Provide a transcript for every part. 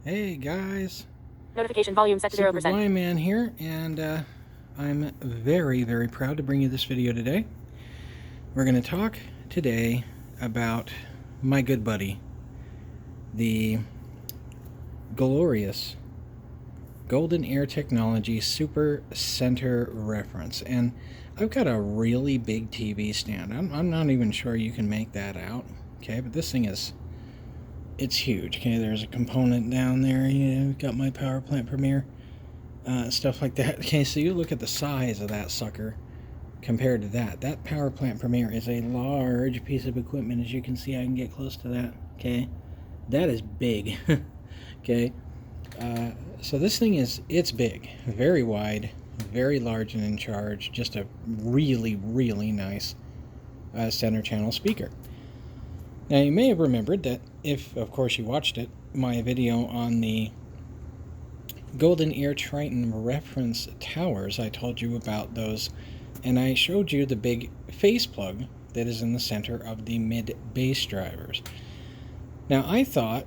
Hey guys, Notification volume set to 0%. Blind Man here, and I'm very, very proud to bring you this video today. We're going to talk today about my good buddy, the glorious Golden Ear Technology Supercenter reference. And I've got a really big TV stand. I'm not even sure you can make that out, okay, but this thing is... it's huge. Okay, there's a component down there. Got my power plant Premiere, stuff like that. Okay, so you look at the size of that sucker compared to that. That power plant Premiere is a large piece of equipment. As you can see, I can get close to that. Okay, that is big. Okay, so this thing it's big, very wide, very large and in charge. Just a really, really nice center channel speaker. Now, you may have remembered that, if of course you watched it, my video on the Golden Ear Triton reference towers. I told you about those, and I showed you the big face plug that is in the center of the mid bass drivers. Now, I thought,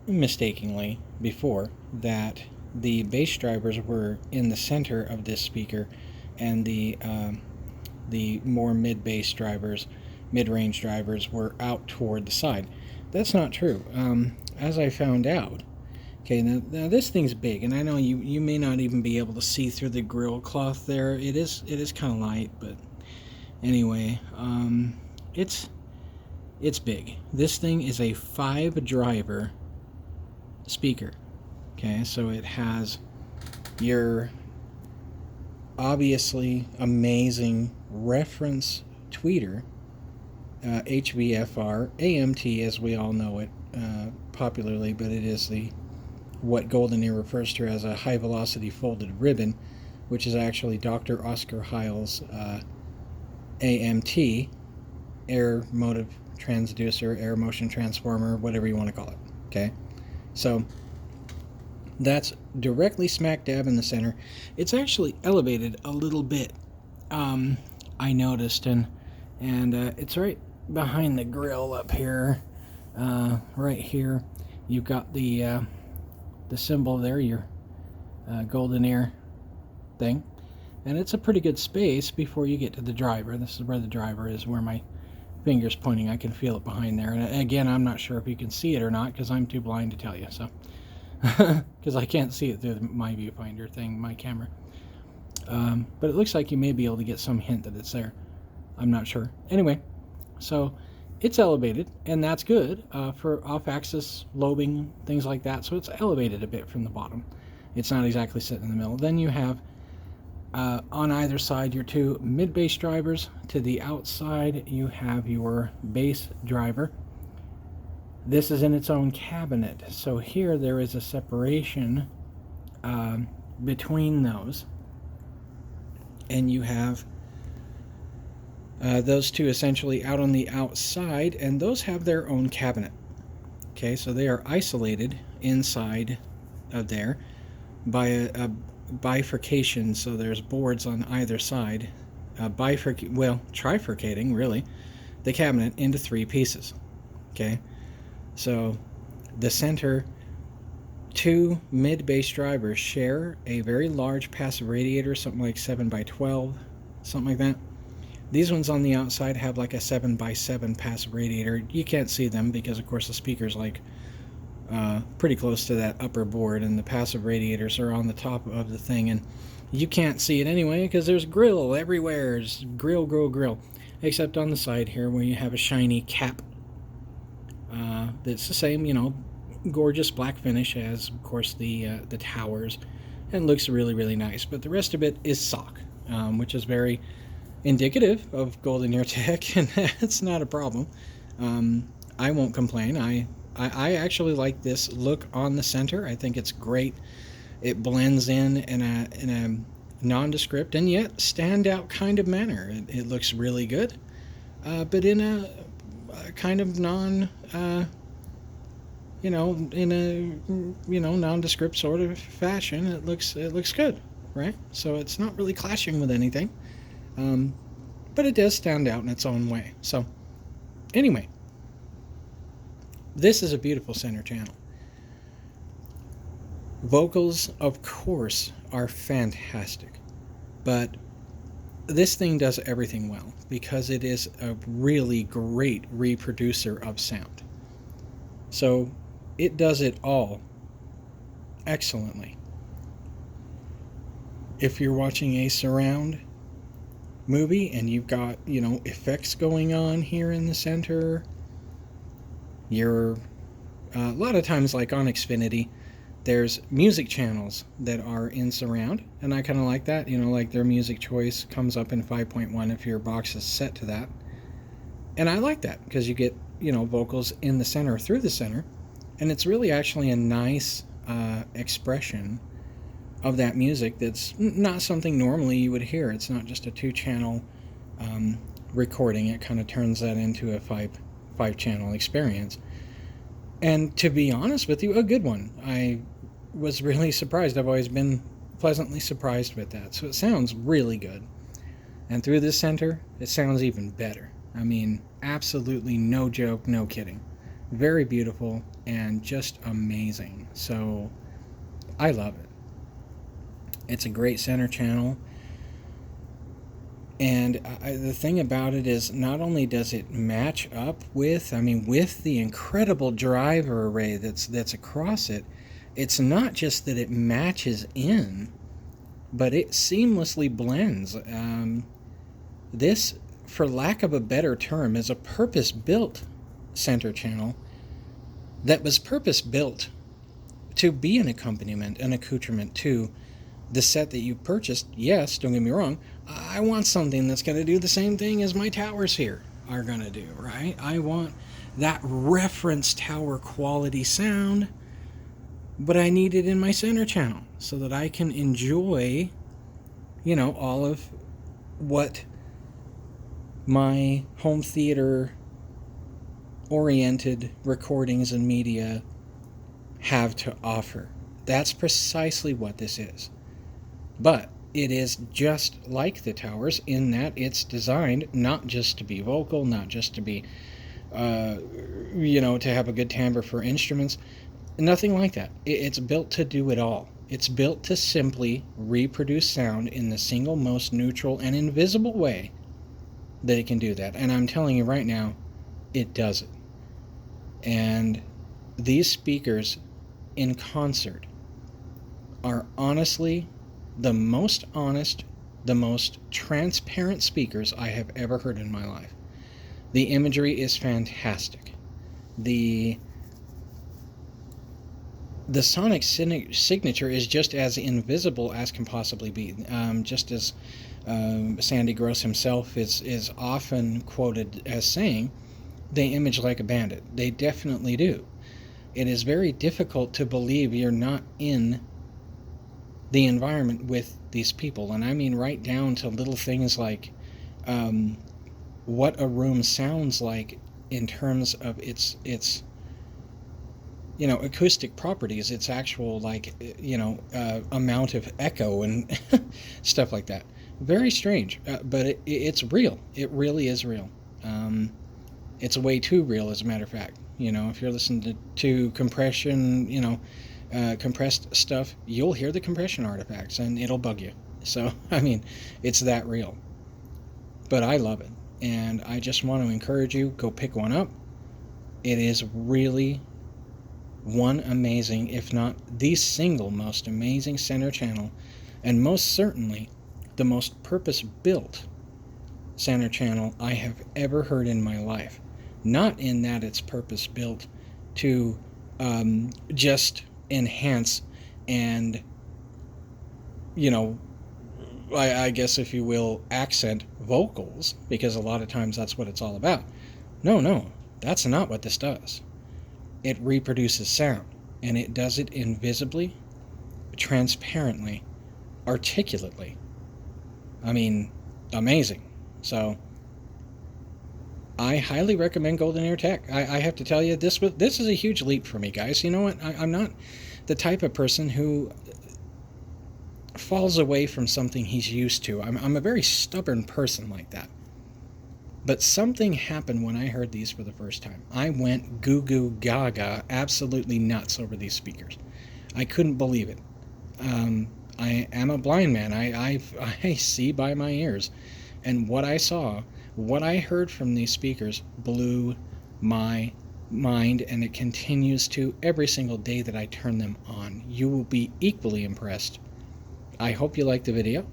mistakenly before, that the bass drivers were in the center of this speaker, and the more mid bass drivers, mid-range drivers, were out toward the side. That's not true. As I found out, okay, now this thing's big, and I know you may not even be able to see through the grill cloth there. It is kind of light, but anyway, it's big. This thing is a 5-driver speaker. Okay, so it has your obviously amazing reference tweeter, HVFR, AMT as we all know it popularly, but it is what Golden Ear refers to as a high velocity folded ribbon, which is actually Dr. Oscar Heil's AMT, air motive transducer, air motion transformer, whatever you want to call it. Okay, so that's directly smack dab in the center. It's actually elevated a little bit, I noticed, and it's right behind the grill up here. Right here you've got the symbol there, your Golden Ear thing, and it's a pretty good space before you get to the driver. This is where the driver is, where my finger's pointing. I can feel it behind there, and again, I'm not sure if you can see it or not because I'm too blind to tell you, so because I can't see it through my viewfinder thing, my camera, but it looks like you may be able to get some hint that it's there. I'm not sure. Anyway, so it's elevated, and that's good for off-axis lobing, things like that. So it's elevated a bit from the bottom. It's not exactly sitting in the middle. Then you have on either side your two mid-bass drivers. To the outside, you have your bass driver. This is in its own cabinet. So here there is a separation between those, and you have those two essentially out on the outside, and those have their own cabinet. Okay, so they are isolated inside of there by a bifurcation. So there's boards on either side, trifurcating really the cabinet into 3 pieces. Okay, so the center 2 mid-bass drivers share a very large passive radiator, something like 7x12, something like that. These ones on the outside have like a 7x7 passive radiator. You can't see them because, of course, the speaker's like pretty close to that upper board, and the passive radiators are on the top of the thing, and you can't see it anyway because there's grill everywhere. There's grill, except on the side here where you have a shiny cap that's the same, gorgeous black finish as, of course, the towers, and looks really, really nice. But the rest of it is sock, which is very indicative of Golden Ear Tech, and that's not a problem. I won't complain. I actually like this look on the center. I think it's great. It blends in a nondescript and yet standout kind of manner. It looks really good, but in a kind of nondescript sort of fashion. It looks good, right? So it's not really clashing with anything. But it does stand out in its own way. So anyway, this is a beautiful center channel. Vocals, of course, are fantastic, but this thing does everything well because it is a really great reproducer of sound. So it does it all excellently. If you're watching a surround movie and you've got, effects going on here in the center, you're a lot of times, like on Xfinity, there's music channels that are in surround, and I kind of like that. Like their music choice comes up in 5.1 if your box is set to that. And I like that because you get, vocals in the center, through the center, and it's really actually a nice expression of that music that's not something normally you would hear. It's not just a 2-channel recording. It kind of turns that into a five-channel experience. And to be honest with you, a good one. I was really surprised. I've always been pleasantly surprised with that. So it sounds really good. And through this center, it sounds even better. I mean, absolutely no joke, no kidding. Very beautiful and just amazing. So I love it. It's a great center channel. And the thing about it is, not only does it match up with the incredible driver array that's across it, it's not just that it matches in, but it seamlessly blends. This, for lack of a better term, is a purpose-built center channel that was purpose-built to be an accompaniment, an accoutrement to the set that you purchased. Yes, don't get me wrong, I want something that's going to do the same thing as my towers here are going to do, right? I want that reference tower quality sound, but I need it in my center channel so that I can enjoy, all of what my home theater oriented recordings and media have to offer. That's precisely what this is. But it is just like the towers in that it's designed not just to be vocal, not just to be, to have a good timbre for instruments. Nothing like that. It's built to do it all. It's built to simply reproduce sound in the single most neutral and invisible way that it can do that. And I'm telling you right now, it does it. And these speakers in concert are honestly the most honest, the most transparent speakers I have ever heard in my life. The imagery is fantastic. The sonic signature is just as invisible as can possibly be. Just as Sandy Gross himself is often quoted as saying, they image like a bandit. They definitely do. It is very difficult to believe you're not in the environment with these people. And I mean right down to little things like what a room sounds like in terms of its acoustic properties, its actual amount of echo and stuff like that. Very strange, but it's real. It really is real. It's way too real, as a matter of fact. If you're listening to compression, compressed stuff, you'll hear the compression artifacts and it'll bug you. So, it's that real. But I love it. And I just want to encourage you, go pick one up. It is really one amazing, if not the single most amazing center channel, and most certainly the most purpose-built center channel I have ever heard in my life. Not in that it's purpose-built to just enhance and, I guess, if you will, accent vocals, because a lot of times that's what it's all about. No, that's not what this does. It reproduces sound, and it does it invisibly, transparently, articulately. Amazing. So I highly recommend Golden Ear Tech. I have to tell you, this is a huge leap for me, guys. You know what? I'm not the type of person who falls away from something he's used to. I'm a very stubborn person like that. But something happened when I heard these for the first time. I went goo goo gaga, absolutely nuts over these speakers. I couldn't believe it. I am a blind man. I see by my ears. And what I saw, what I heard from these speakers blew my mind, and it continues to every single day that I turn them on. You will be equally impressed. I hope you liked the video,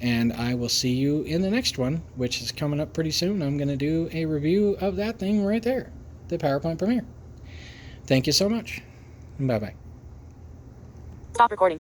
and I will see you in the next one, which is coming up pretty soon. I'm going to do a review of that thing right there, the PowerPoint Premiere. Thank you so much. Bye-bye. Stop recording.